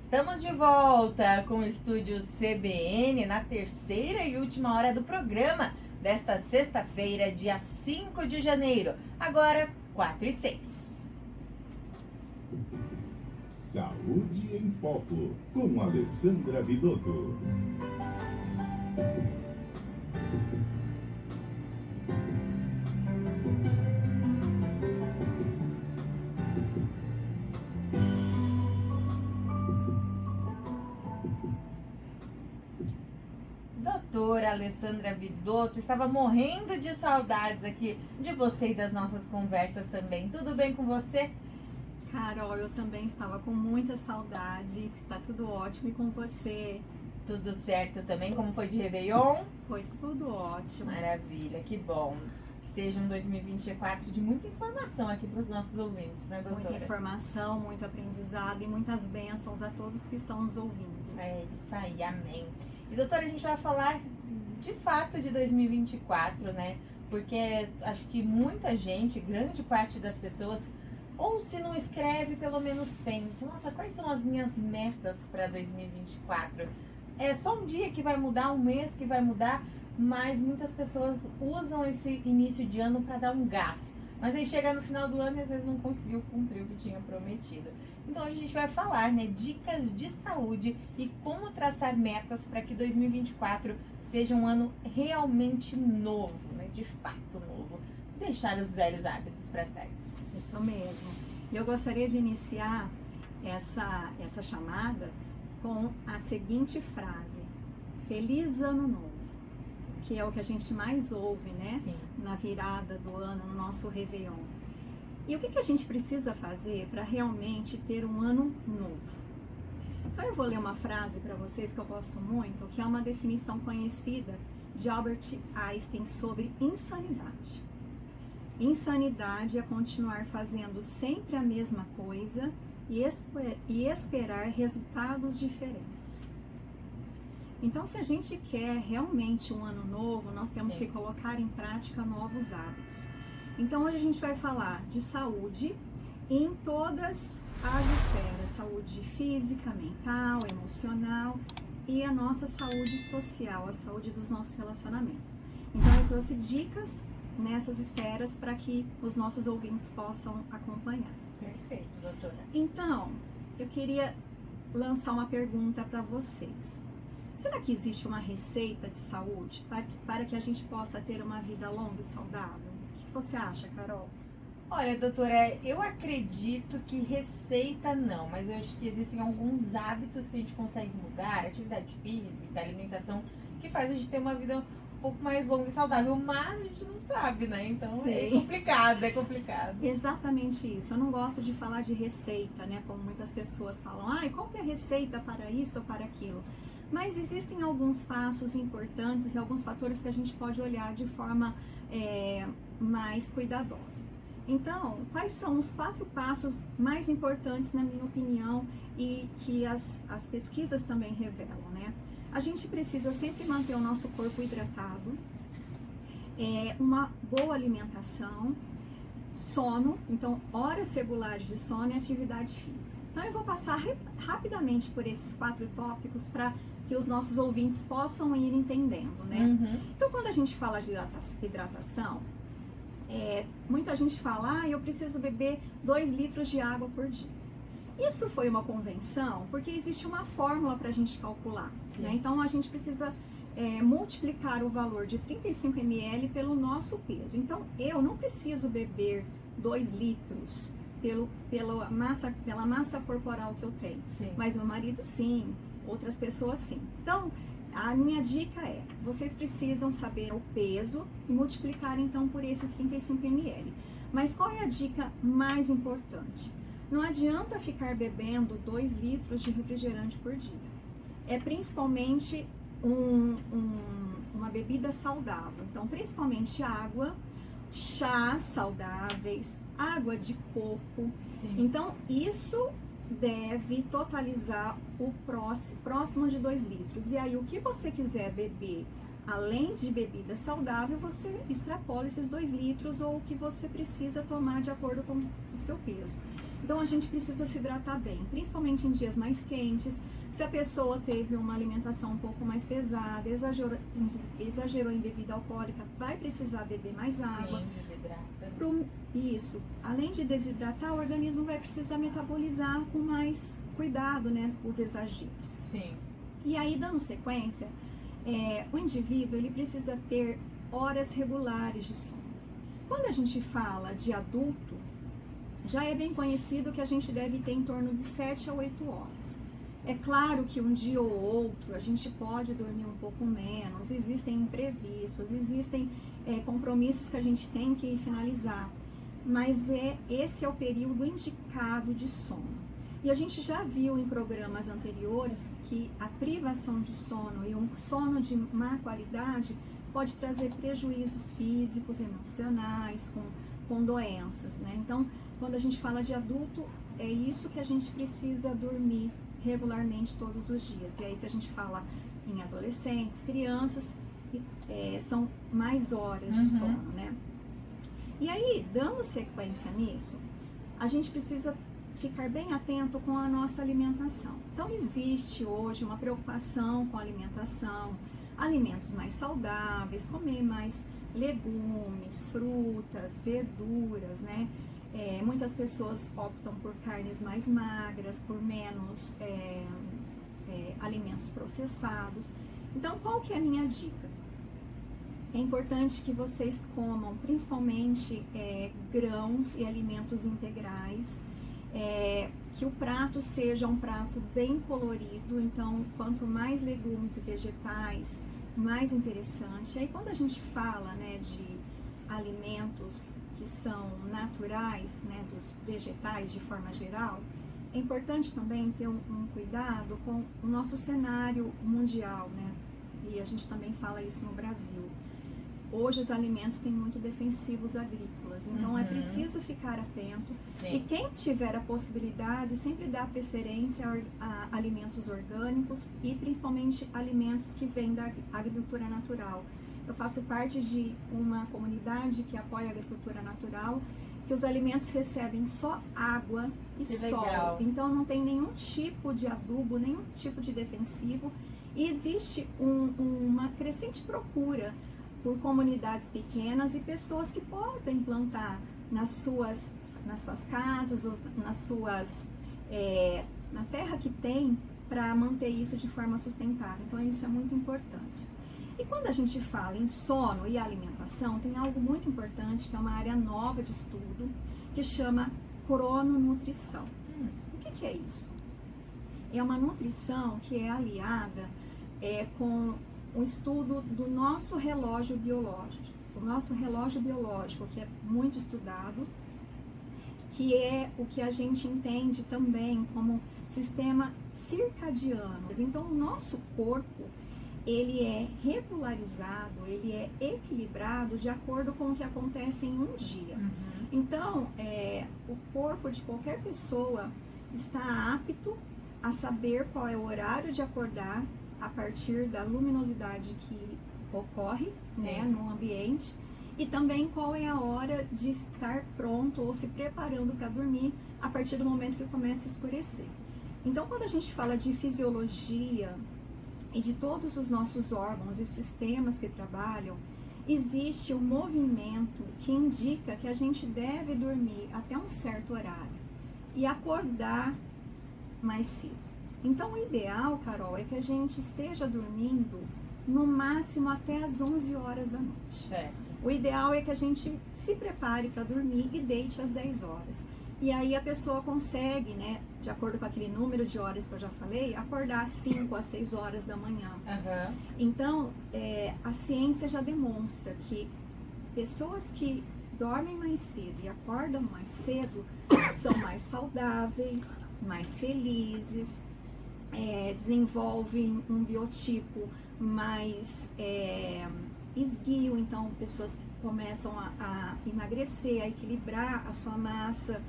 Estamos de volta com o estúdio CBN na terceira e última hora do programa desta sexta-feira, dia 5 de janeiro, agora 4h06. Saúde em Foco, com Alessandra Vidotto. Doutora Alessandra Vidotto, estava morrendo de saudades aqui de você e das nossas conversas também. Tudo bem com você? Carol, eu também estava com muita saudade, está tudo ótimo, e com você? Tudo certo também? Como foi de Réveillon? Foi tudo ótimo. Maravilha, que bom. Que seja um 2024 de muita informação aqui para os nossos ouvintes, né, doutora? Muita informação, muito aprendizado e muitas bênçãos a todos que estão nos ouvindo. É isso aí, amém. E doutora, a gente vai falar de fato de 2024, né? Porque acho que muita gente, grande parte das pessoas, ou se não escreve, pelo menos pensa, nossa, quais são as minhas metas para 2024? É só um dia que vai mudar, um mês que vai mudar, mas muitas pessoas usam esse início de ano para dar um gás. Mas aí chega no final do ano e às vezes não conseguiu cumprir o que tinha prometido. Então hoje a gente vai falar, né, dicas de saúde e como traçar metas para que 2024 seja um ano realmente novo, né, de fato novo. Deixar os velhos hábitos para trás. Isso mesmo. Eu gostaria de iniciar essa chamada com a seguinte frase: Feliz Ano Novo, que é o que a gente mais ouve, né? Sim. Na virada do ano, no nosso Réveillon. E o que a gente precisa fazer para realmente ter um ano novo? Então eu vou ler uma frase para vocês que eu gosto muito, que é uma definição conhecida de Albert Einstein sobre insanidade. Insanidade é continuar fazendo sempre a mesma coisa e esperar resultados diferentes. Então, se a gente quer realmente um ano novo, nós temos que colocar em prática novos hábitos. Então, hoje a gente vai falar de saúde em todas as esferas: saúde física, mental, emocional e a nossa saúde social, a saúde dos nossos relacionamentos. Então, eu trouxe dicas nessas esferas para que os nossos ouvintes possam acompanhar. Perfeito, doutora. Então, eu queria lançar uma pergunta para vocês. Será que existe uma receita de saúde para que a gente possa ter uma vida longa e saudável? O que você acha, Carol? Olha, doutora, eu acredito que receita não, mas eu acho que existem alguns hábitos que a gente consegue mudar, atividade física, alimentação, que faz a gente ter uma vida um pouco mais longa e saudável, mas a gente não sabe, né? Então é complicado, é complicado. Exatamente isso. Eu não gosto de falar de receita, né? Como muitas pessoas falam, qual que é a receita para isso ou para aquilo? Mas existem alguns passos importantes e alguns fatores que a gente pode olhar de forma mais cuidadosa. Então, quais são os 4 passos mais importantes, na minha opinião, e que as pesquisas também revelam, né? A gente precisa sempre manter o nosso corpo hidratado, uma boa alimentação, sono, então horas regulares de sono e atividade física. Então eu vou passar rapidamente por esses 4 tópicos para que os nossos ouvintes possam ir entendendo, né? Uhum. Então quando a gente fala de hidratação, muita gente fala, eu preciso beber 2 litros de água por dia. Isso foi uma convenção porque existe uma fórmula para a gente calcular, né? Então a gente precisa multiplicar o valor de 35 ml pelo nosso peso. Então eu não preciso beber 2 litros pela massa corporal que eu tenho. Sim. Mas meu marido sim, outras pessoas sim. Então a minha dica é, vocês precisam saber o peso e multiplicar então por esses 35 ml. Mas qual é a dica mais importante? Não adianta ficar bebendo 2 litros de refrigerante por dia. É principalmente uma bebida saudável. Então, principalmente água, chás saudáveis, água de coco. Sim. Então, isso deve totalizar o próximo de 2 litros. E aí, o que você quiser beber, além de bebida saudável, você extrapola esses 2 litros ou o que você precisa tomar de acordo com o seu peso. Então a gente precisa se hidratar bem, principalmente em dias mais quentes. Se a pessoa teve uma alimentação um pouco mais pesada, exagerou em bebida alcoólica, vai precisar beber mais água. Sim, desidrata. Isso, além de desidratar, o organismo vai precisar metabolizar com mais cuidado, né, os exageros. Sim. E aí, dando sequência, o indivíduo ele precisa ter horas regulares de sono. Quando a gente fala de adulto, já é bem conhecido que a gente deve ter em torno de 7 a 8 horas. É claro que um dia ou outro a gente pode dormir um pouco menos, existem imprevistos, existem compromissos que a gente tem que finalizar, mas esse é o período indicado de sono. E a gente já viu em programas anteriores que a privação de sono e um sono de má qualidade pode trazer prejuízos físicos, emocionais, com doenças, né? Então, quando a gente fala de adulto, é isso que a gente precisa dormir regularmente todos os dias. E aí, se a gente fala em adolescentes, crianças, são mais horas de sono, né? E aí, dando sequência nisso, a gente precisa ficar bem atento com a nossa alimentação. Então, existe hoje uma preocupação com a alimentação, alimentos mais saudáveis, comer mais legumes, frutas, verduras, né? Muitas pessoas optam por carnes mais magras, por menos alimentos processados. Então, qual que é a minha dica? É importante que vocês comam principalmente grãos e alimentos integrais, que o prato seja um prato bem colorido, então quanto mais legumes e vegetais, mais interessante. Aí quando a gente fala, né, de alimentos que são naturais, né, dos vegetais de forma geral, é importante também ter um cuidado com o nosso cenário mundial, né? E a gente também fala isso no Brasil. Hoje os alimentos têm muito defensivos agrícolas, então é preciso ficar atento. Sim. E quem tiver a possibilidade, sempre dá preferência a alimentos orgânicos e principalmente alimentos que vêm da agricultura natural. Eu faço parte de uma comunidade que apoia a agricultura natural, que os alimentos recebem só água e sol. Legal. Então não tem nenhum tipo de adubo, nenhum tipo de defensivo. E existe uma crescente procura por comunidades pequenas e pessoas que podem plantar nas suas casas, ou na terra que tem, para manter isso de forma sustentável. Então isso é muito importante. E quando a gente fala em sono e alimentação, tem algo muito importante, que é uma área nova de estudo, que chama crononutrição. O que é isso? É uma nutrição que é aliada com o estudo do nosso relógio biológico. O nosso relógio biológico, que é muito estudado, que é o que a gente entende também como sistema circadiano. Então, o nosso corpo, ele é regularizado, ele é equilibrado de acordo com o que acontece em um dia. Então, o corpo de qualquer pessoa está apto a saber qual é o horário de acordar a partir da luminosidade que ocorre, né, no ambiente, e também qual é a hora de estar pronto ou se preparando para dormir a partir do momento que começa a escurecer. Então, quando a gente fala de fisiologia e de todos os nossos órgãos e sistemas que trabalham, existe um movimento que indica que a gente deve dormir até um certo horário e acordar mais cedo. Então, o ideal, Carol, é que a gente esteja dormindo no máximo até as 11 horas da noite. Certo. O ideal é que a gente se prepare para dormir e deite às 10 horas. E aí a pessoa consegue, né, de acordo com aquele número de horas que eu já falei, acordar às 5 às 6 horas da manhã. Então, a ciência já demonstra que pessoas que dormem mais cedo e acordam mais cedo são mais saudáveis, mais felizes, desenvolvem um biotipo mais esguio, então pessoas começam a emagrecer, a equilibrar a sua massa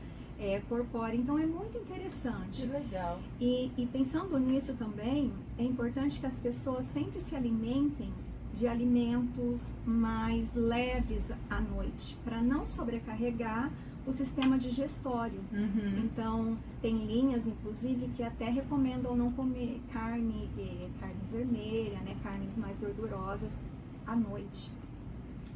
corpórea, então é muito interessante. Que legal. E pensando nisso também, é importante que as pessoas sempre se alimentem de alimentos mais leves à noite, para não sobrecarregar o sistema digestório. Então, tem linhas, inclusive, que até recomendam não comer carne vermelha, né, carnes mais gordurosas à noite.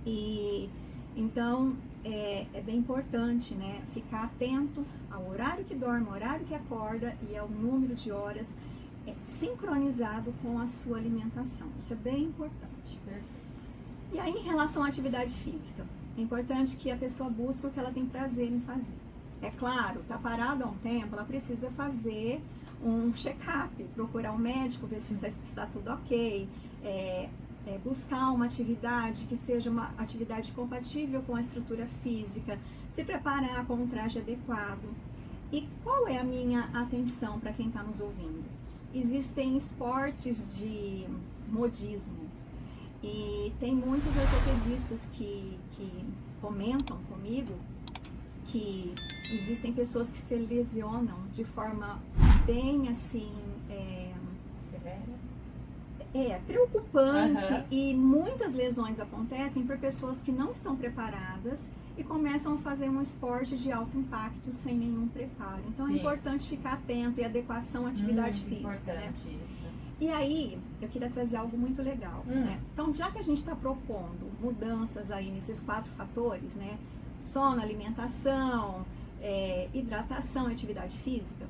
E então é bem importante, né, ficar atento ao horário que dorme, ao horário que acorda e ao número de horas sincronizado com a sua alimentação. Isso é bem importante. E aí, em relação à atividade física, é importante que a pessoa busque o que ela tem prazer em fazer. É claro, tá parado há um tempo, ela precisa fazer um check-up, procurar um médico, ver se está tudo ok, buscar uma atividade que seja uma atividade compatível com a estrutura física, se preparar com um traje adequado. E qual é a minha atenção para quem está nos ouvindo? Existem esportes de modismo e tem muitos ortopedistas que comentam comigo que existem pessoas que se lesionam de forma bem assim preocupante, e muitas lesões acontecem por pessoas que não estão preparadas e começam a fazer um esporte de alto impacto sem nenhum preparo. Então é importante ficar atento e adequação à atividade física, né? Isso. E aí, eu queria trazer algo muito legal, né? Então, já que a gente está propondo mudanças aí nesses 4 fatores, né? Sono, alimentação, hidratação, atividade física,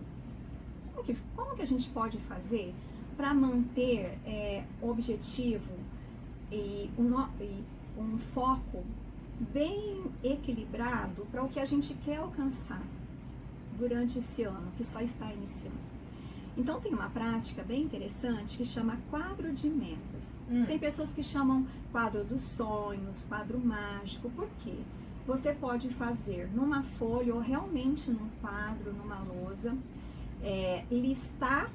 como que a gente pode fazer para manter o objetivo e um foco bem equilibrado para o que a gente quer alcançar durante esse ano que só está iniciando? Então, tem uma prática bem interessante que chama quadro de metas. Tem pessoas que chamam quadro dos sonhos, quadro mágico. Por quê? Você pode fazer numa folha ou realmente num quadro, numa lousa, listar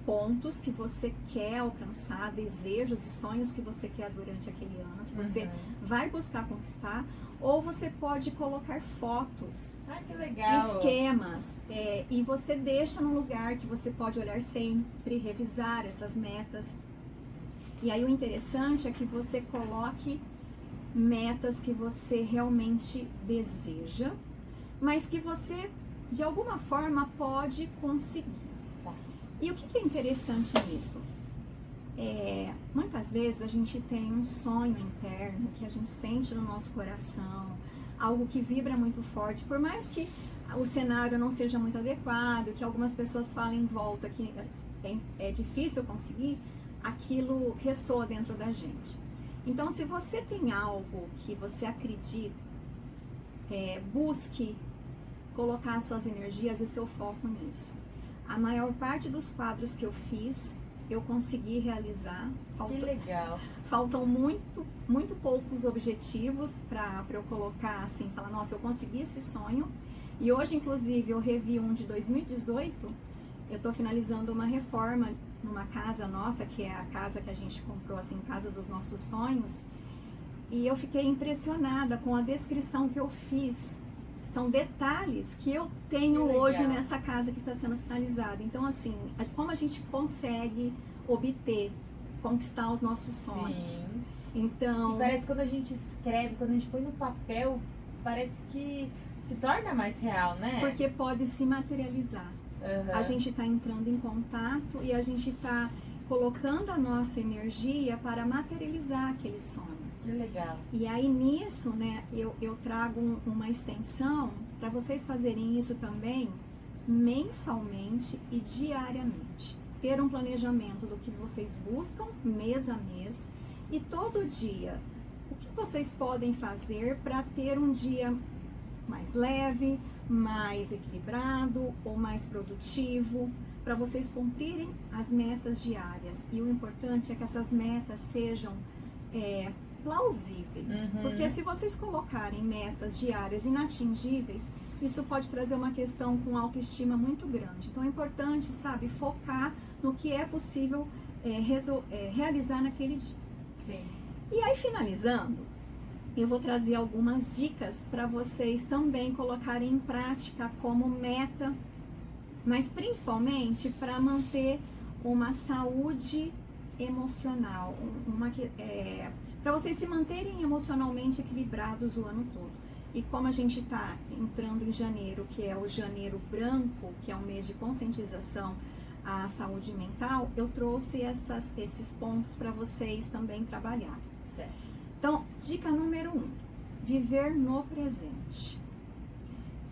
pontos que você quer alcançar, desejos e sonhos que você quer durante aquele ano, que você vai buscar conquistar, ou você pode colocar fotos, que legal. esquemas, e você deixa num lugar que você pode olhar sempre, revisar essas metas. E aí o interessante é que você coloque metas que você realmente deseja, mas que você de alguma forma pode conseguir. E o que é interessante nisso? Muitas vezes a gente tem um sonho interno que a gente sente no nosso coração, algo que vibra muito forte, por mais que o cenário não seja muito adequado, que algumas pessoas falem em volta que é difícil conseguir, aquilo ressoa dentro da gente. Então, se você tem algo que você acredita, busque colocar suas energias e seu foco nisso. A maior parte dos quadros que eu fiz, eu consegui realizar. Que legal. Faltam muito poucos objetivos para eu colocar assim, falar, nossa, eu consegui esse sonho. E hoje, inclusive, eu revi um de 2018, eu estou finalizando uma reforma numa casa nossa, que é a casa que a gente comprou, assim, casa dos nossos sonhos. E eu fiquei impressionada com a descrição que eu fiz. São detalhes que eu tenho hoje nessa casa que está sendo finalizada. Então, assim, como a gente consegue conquistar os nossos sonhos. Sim. Então, e parece que quando a gente escreve, quando a gente põe no papel, parece que se torna mais real, né? Porque pode se materializar. A gente está entrando em contato e a gente está colocando a nossa energia para materializar aquele sonho. Que legal. E aí nisso, né, eu trago uma extensão para vocês fazerem isso também mensalmente e diariamente. Ter um planejamento do que vocês buscam mês a mês e todo dia o que vocês podem fazer para ter um dia mais leve, mais equilibrado ou mais produtivo, para vocês cumprirem as metas diárias. E o importante é que essas metas sejam plausíveis, porque se vocês colocarem metas diárias inatingíveis, isso pode trazer uma questão com autoestima muito grande. Então é importante, sabe, focar no que é possível realizar naquele dia. Sim. E aí, finalizando, eu vou trazer algumas dicas para vocês também colocarem em prática como meta, mas principalmente para manter uma saúde emocional, para vocês se manterem emocionalmente equilibrados o ano todo. E como a gente está entrando em janeiro, que é o janeiro branco, que é um mês de conscientização à saúde mental, eu trouxe esses pontos para vocês também trabalharem. Certo. Então, dica número 1, viver no presente.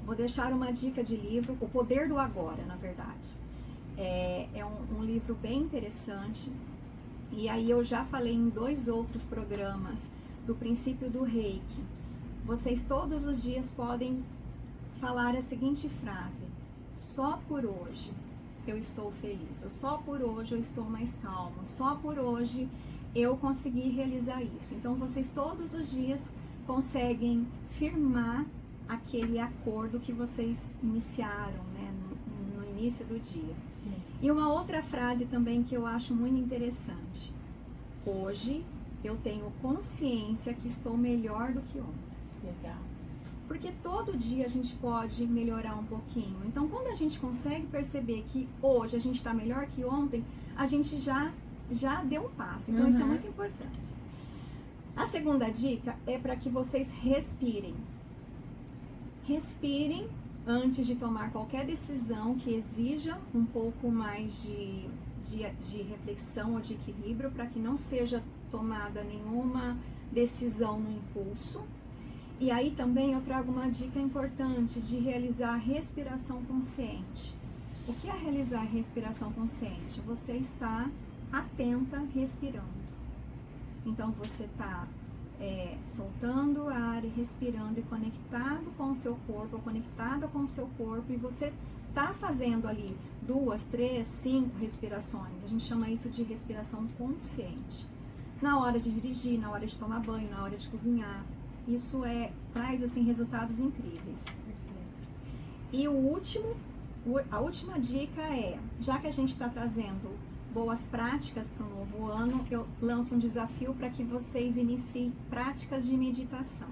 Vou deixar uma dica de livro, O Poder do Agora, na verdade. É um livro bem interessante. E aí eu já falei em 2 outros programas do princípio do Reiki. Vocês todos os dias podem falar a seguinte frase: só por hoje eu estou feliz, ou só por hoje eu estou mais calmo, só por hoje eu consegui realizar isso. Então vocês todos os dias conseguem firmar aquele acordo que vocês iniciaram, né, no início do dia. Sim. E uma outra frase também que eu acho muito interessante: hoje eu tenho consciência que estou melhor do que ontem. Legal. Porque todo dia a gente pode melhorar um pouquinho. Então, quando a gente consegue perceber que hoje a gente está melhor que ontem, a gente já deu um passo. Então, isso é muito importante. A segunda dica é para que vocês respirem. Respirem antes de tomar qualquer decisão que exija um pouco mais de reflexão ou de equilíbrio, para que não seja tomada nenhuma decisão no impulso. E aí também eu trago uma dica importante de realizar a respiração consciente. O que é realizar a respiração consciente? Você está atenta respirando. Então você está soltando o ar e respirando e conectado com o seu corpo, ou conectada com o seu corpo, e você está fazendo ali 2, 3, 5 respirações. A gente chama isso de respiração consciente. Na hora de dirigir, na hora de tomar banho, na hora de cozinhar. Isso traz assim resultados incríveis. E a última dica é, já que a gente está trazendo boas práticas para o novo ano, eu lanço um desafio para que vocês iniciem práticas de meditação.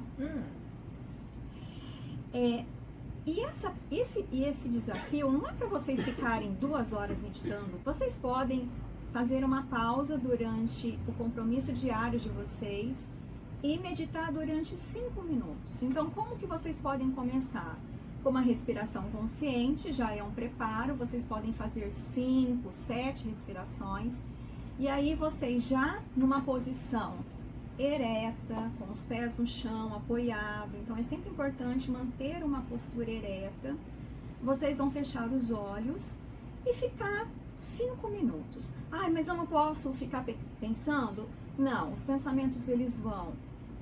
Esse desafio não é para vocês ficarem 2 horas meditando. Vocês podem fazer uma pausa durante o compromisso diário de vocês e meditar durante 5 minutos. Então, como que vocês podem começar? Com uma respiração consciente, já é um preparo, vocês podem fazer 5, 7 respirações, e aí vocês já numa posição ereta, com os pés no chão, apoiado. Então, é sempre importante manter uma postura ereta. Vocês vão fechar os olhos e ficar 5 minutos. Mas eu não posso ficar pensando? Não, os pensamentos eles vão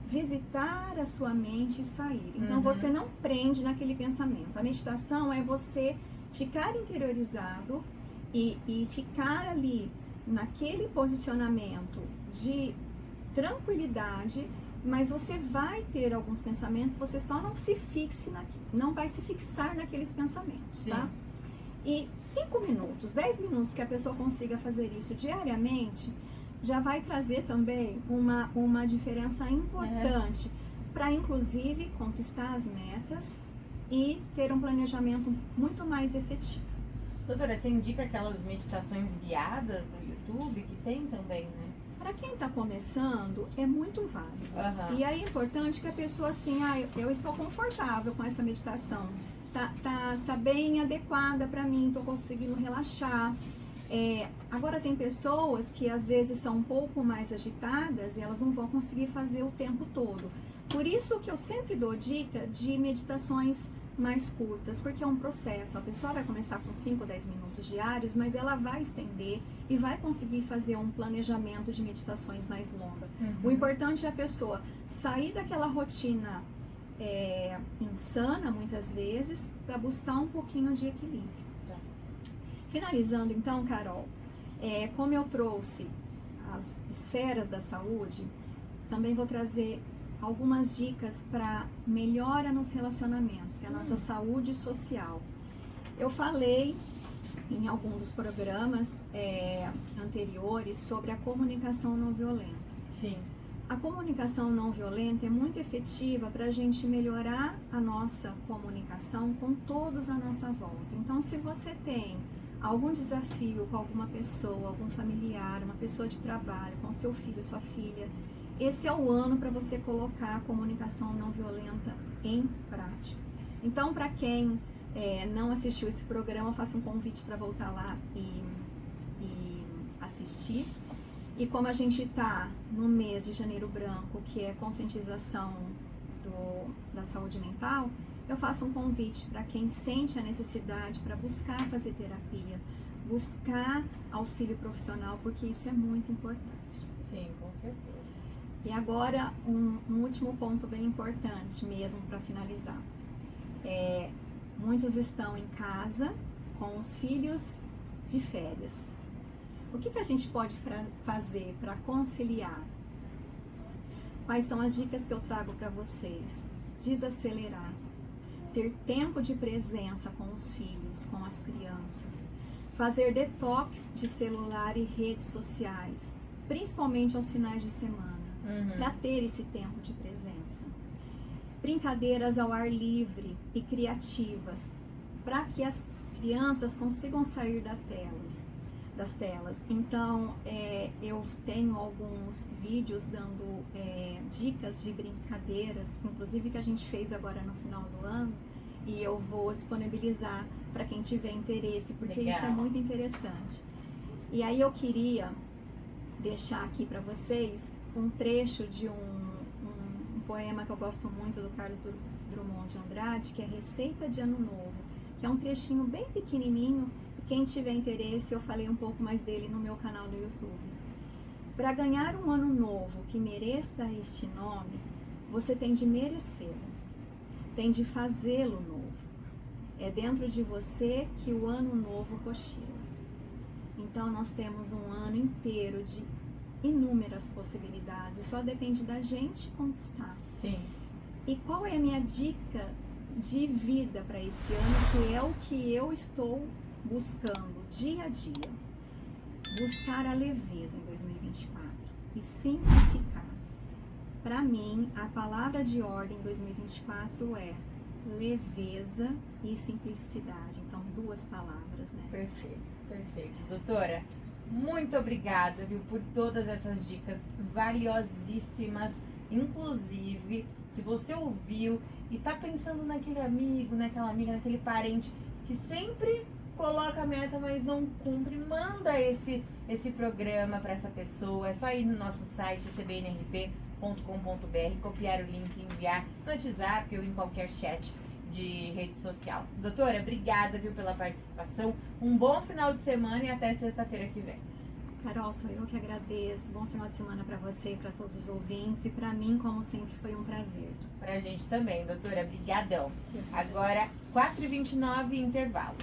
visitar a sua mente e sair. Então você não prende naquele pensamento. A meditação é você ficar interiorizado e ficar ali naquele posicionamento de tranquilidade, mas você vai ter alguns pensamentos, você só não vai se fixar naqueles pensamentos, tá? E 5 minutos, 10 minutos que a pessoa consiga fazer isso diariamente, já vai trazer também uma diferença importante para, inclusive, conquistar as metas e ter um planejamento muito mais efetivo. Doutora, você indica aquelas meditações guiadas no YouTube que tem também, né? Para quem está começando, é muito válido. E aí é importante que a pessoa assim, eu estou confortável com essa meditação, tá bem adequada para mim, estou conseguindo relaxar. Agora tem pessoas que às vezes são um pouco mais agitadas e elas não vão conseguir fazer o tempo todo. Por isso que eu sempre dou dica de meditações mais curtas, porque é um processo. A pessoa vai começar com 5 ou 10 minutos diários, mas ela vai estender e vai conseguir fazer um planejamento de meditações mais longa. O importante é a pessoa sair daquela rotina insana, muitas vezes, para buscar um pouquinho de equilíbrio. Finalizando então, Carol, como eu trouxe as esferas da saúde, também vou trazer algumas dicas para melhora nos relacionamentos, que é a nossa saúde social. Eu falei em algum dos programas anteriores sobre a comunicação não violenta. Sim. A comunicação não violenta é muito efetiva para a gente melhorar a nossa comunicação com todos à nossa volta. Então, se você tem algum desafio com alguma pessoa, algum familiar, uma pessoa de trabalho, com seu filho, sua filha, esse é o ano para você colocar a comunicação não violenta em prática. Então, para quem não assistiu esse programa, eu faço um convite para voltar lá e assistir. E como a gente está no mês de Janeiro Branco, que é conscientização da saúde mental, eu faço um convite para quem sente a necessidade para buscar fazer terapia, buscar auxílio profissional, porque isso é muito importante. Sim, com certeza. E agora, um último ponto bem importante mesmo para finalizar. Muitos estão em casa com os filhos de férias. O que a gente pode fazer para conciliar? Quais são as dicas que eu trago para vocês? Desacelerar, ter tempo de presença com os filhos, com as crianças, fazer detox de celular e redes sociais, principalmente aos finais de semana, para ter esse tempo de presença. Brincadeiras ao ar livre e criativas, para que as crianças consigam sair das telas. Então, eu tenho alguns vídeos dando dicas de brincadeiras, inclusive que a gente fez agora no final do ano, e eu vou disponibilizar para quem tiver interesse, porque Legal. Isso é muito interessante. E aí eu queria deixar aqui para vocês um trecho de um poema que eu gosto muito, do Carlos Drummond de Andrade, que é Receita de Ano Novo, que é um trechinho bem pequenininho. Quem tiver interesse, eu falei um pouco mais dele no meu canal do YouTube. Para ganhar um ano novo que mereça este nome, você tem de merecê-lo, tem de fazê-lo novo. É dentro de você que o ano novo cochila. Então, nós temos um ano inteiro de inúmeras possibilidades, só depende da gente conquistar. Sim. E qual é a minha dica de vida para esse ano, que é o que eu estou buscando dia a dia? Buscar a leveza em 2024 e simplificar. Para mim, a palavra de ordem em 2024 é leveza e simplicidade. Então, 2 palavras, né? Perfeito, perfeito. Doutora, muito obrigada, viu, por todas essas dicas valiosíssimas. Inclusive, se você ouviu e tá pensando naquele amigo, naquela amiga, naquele parente que sempre coloca a meta, mas não cumpre, manda esse programa para essa pessoa. É só ir no nosso site cbnrp.com.br, copiar o link e enviar no WhatsApp ou em qualquer chat de rede social. Doutora, obrigada, viu, pela participação. Um bom final de semana e até sexta-feira que vem. Carol, sou eu que agradeço. Bom final de semana para você e para todos os ouvintes. E para mim, como sempre, foi um prazer. Pra gente também, doutora. Brigadão. Agora, 4h29, intervalo.